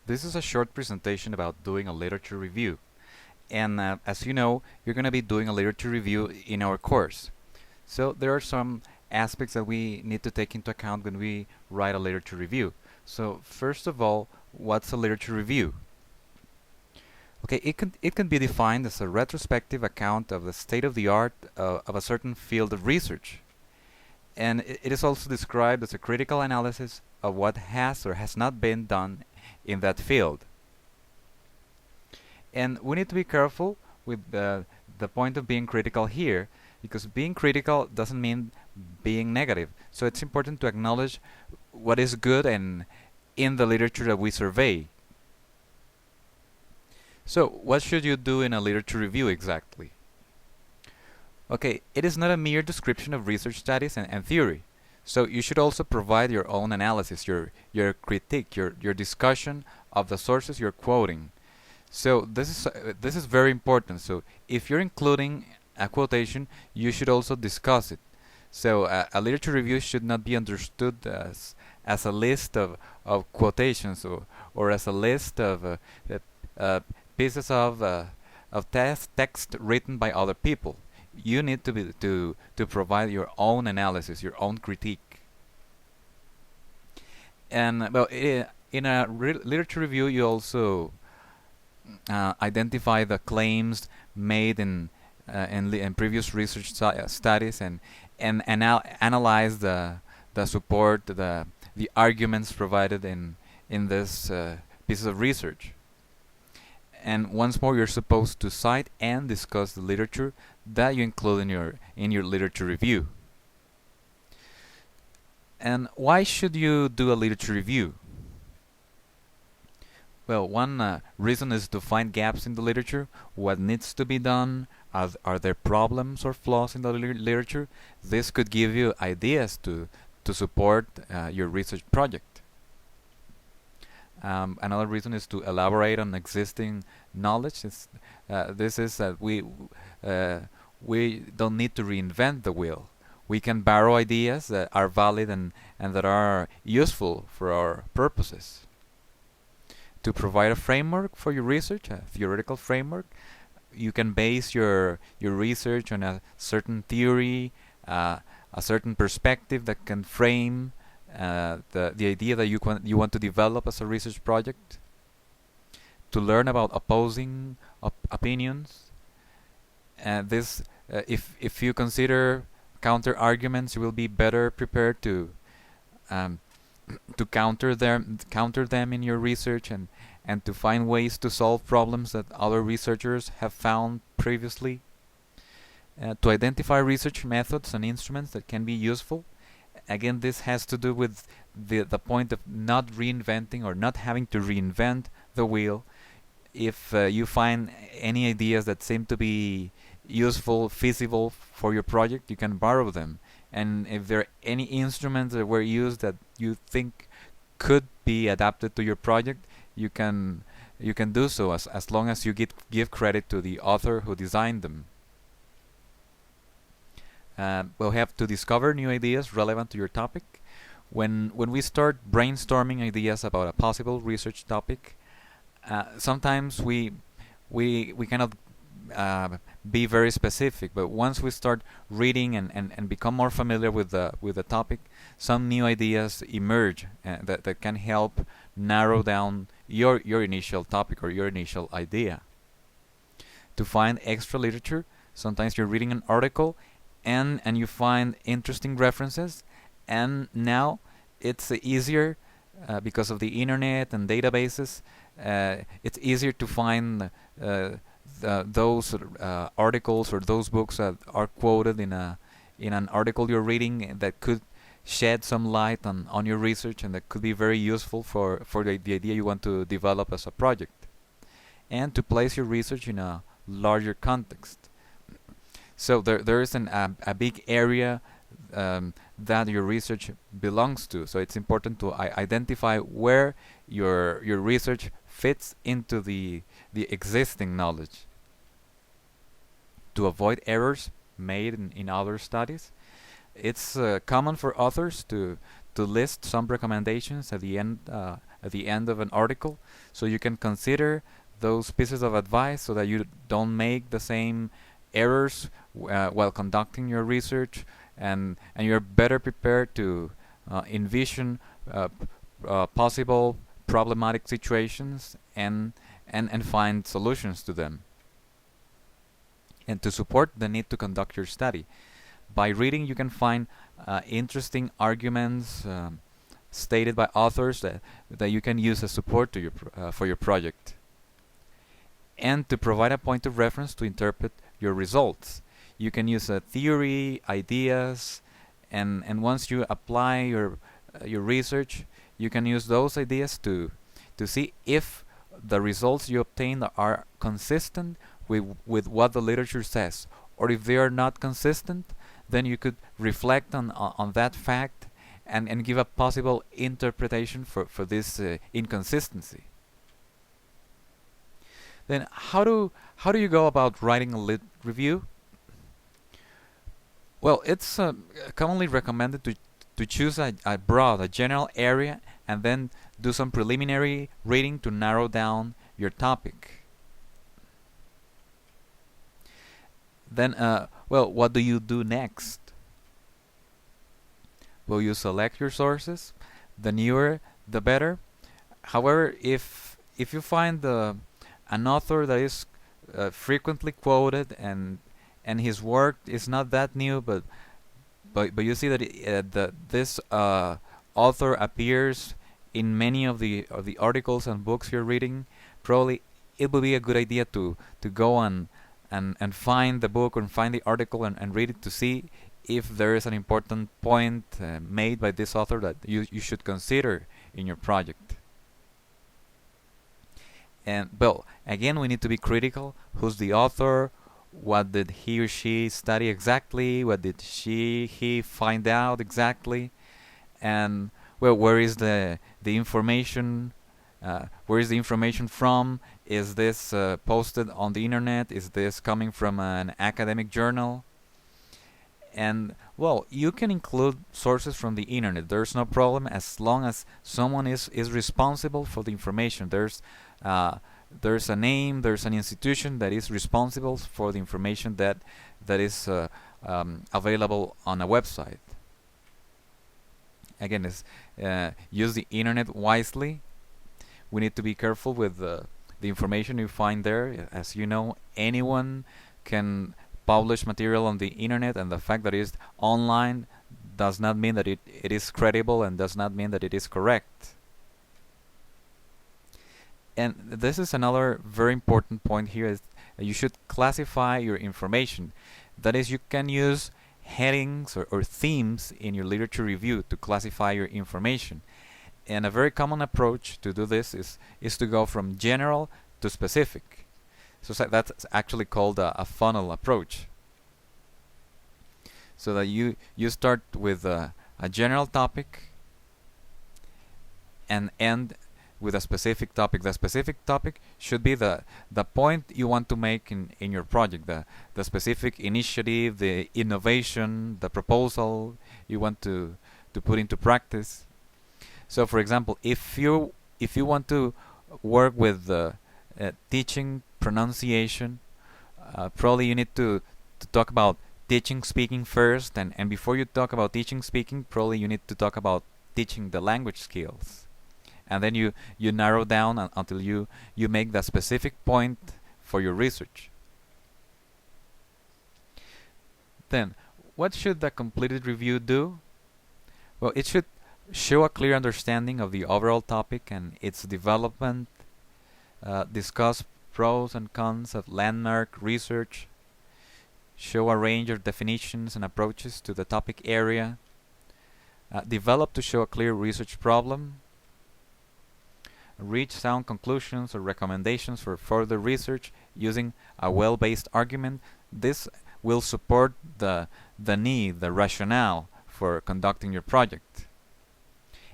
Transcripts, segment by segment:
This is a short presentation about doing a literature review. And as you know, you're going to be doing a literature review in our course. So there are some aspects that we need to take into account when we write a literature review. So first of all, what's a literature review? Okay, it can be defined as a retrospective account of the state of the art of a certain field of research. And it is also described as a critical analysis of what has or has not been done in that field. And we need to be careful with the point of being critical here, because being critical doesn't mean being negative. So it's important to acknowledge what is good and in the literature that we survey. So what should you do in a literature review exactly? Okay, it is not a mere description of research studies and theory. So you should also provide your own analysis, your critique, your discussion of the sources you're quoting. So this is very important. So if you're including a quotation, you should also discuss it. So a literature review should not be understood as a list of quotations or as a list of pieces of text written by other people. You need to provide your own analysis, your own critique. And well, in a literature review, you also identify the claims made in previous research studies and analyze the support, the arguments provided in this pieces of research. And once more, you're supposed to cite and discuss the literature that you include in your literature review. And why should you do a literature review? Well, one reason is to find gaps in the literature, what needs to be done, are there problems or flaws in the literature. This could give you ideas to support your research project. Another reason is to elaborate on existing knowledge. This is that we don't need to reinvent the wheel. We can borrow ideas that are valid and that are useful for our purposes. To provide a framework for your research, a theoretical framework, you can base your research on a certain theory, a certain perspective that can frame the idea that you want to develop as a research project. To learn about opposing opinions, and if you consider counter arguments, you will be better prepared to counter them in your research and to find ways to solve problems that other researchers have found previously. To identify research methods and instruments that can be useful. Again, this has to do with the point of not reinventing or not having to reinvent the wheel. If you find any ideas that seem to be useful, feasible for your project, you can borrow them. And if there are any instruments that were used that you think could be adapted to your project, you can do so as long as you give credit to the author who designed them. We'll have to discover new ideas relevant to your topic. When we start brainstorming ideas about a possible research topic, sometimes we cannot be very specific, but once we start reading and become more familiar with the topic, some new ideas emerge that can help narrow down your initial topic or your initial idea. To find extra literature, sometimes you're reading an article and you find interesting references, and now it's easier because of the internet and databases. It's easier to find those articles or those books that are quoted in an article you're reading that could shed some light on your research and that could be very useful for the idea you want to develop as a project, and to place your research in a larger context. So there is a big area that your research belongs to. So it's important to identify where your research fits into the existing knowledge. To avoid errors made in other studies, it's common for authors to list some recommendations at the at the end of an article, so you can consider those pieces of advice so that you don't make the same errors while conducting your research, and you're better prepared to envision possible problematic situations and find solutions to them, and to support the need to conduct your study. By reading, you can find interesting arguments stated by authors that you can use as support to for your project, and to provide a point of reference to interpret your results. You can use a theory, ideas, and once you apply your research, you can use those ideas to see if the results you obtain are consistent with what the literature says, or if they are not consistent, then you could reflect on that fact and give a possible interpretation for this inconsistency. Then how do you go about writing a lit review? Well, it's commonly recommended to choose a general area, and then do some preliminary reading to narrow down your topic. Then, well, what do you do next? Well, you select your sources. The newer, the better. However, if you find an author that is frequently quoted and his work is not that new, but you see that this author appears in many of the articles and books you're reading, probably it would be a good idea to go and find the book or find the article and read it to see if there is an important point made by this author that you should consider in your project. And well, again, we need to be critical. Who's the author? What did he or she study exactly? What did he find out exactly? And well, where is the information? Where is the information from? Is this posted on the internet? Is this coming from an academic journal? And well, you can include sources from the internet. There's no problem as long as someone is responsible for the information. There's a name, there's an institution that is responsible for the information that is available on a website. Again, use the internet wisely. We need to be careful with the information you find there. As you know, anyone can publish material on the internet, and the fact that it is online does not mean that it is credible, and does not mean that it is correct. And this is another very important point here, is that you should classify your information. That is, you can use headings or themes in your literature review to classify your information. And a very common approach to do this is to go from general to specific. So that's actually called a funnel approach. So that you start with a general topic and end with a specific topic. The specific topic should be the point you want to make in your project, the specific initiative, the innovation, the proposal you want to put into practice. So, for example, if you want to work with teaching pronunciation, probably you need to talk about teaching speaking first, and before you talk about teaching speaking, probably you need to talk about teaching the language skills. And then you narrow down until you make the specific point for your research. Then, what should the completed review do? Well, it should show a clear understanding of the overall topic and its development, discuss pros and cons of landmark research, show a range of definitions and approaches to the topic area, develop to show a clear research problem, reach sound conclusions or recommendations for further research using a well-based argument. This will support the need, the rationale for conducting your project.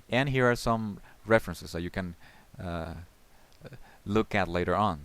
And here are some references that you can look at later on.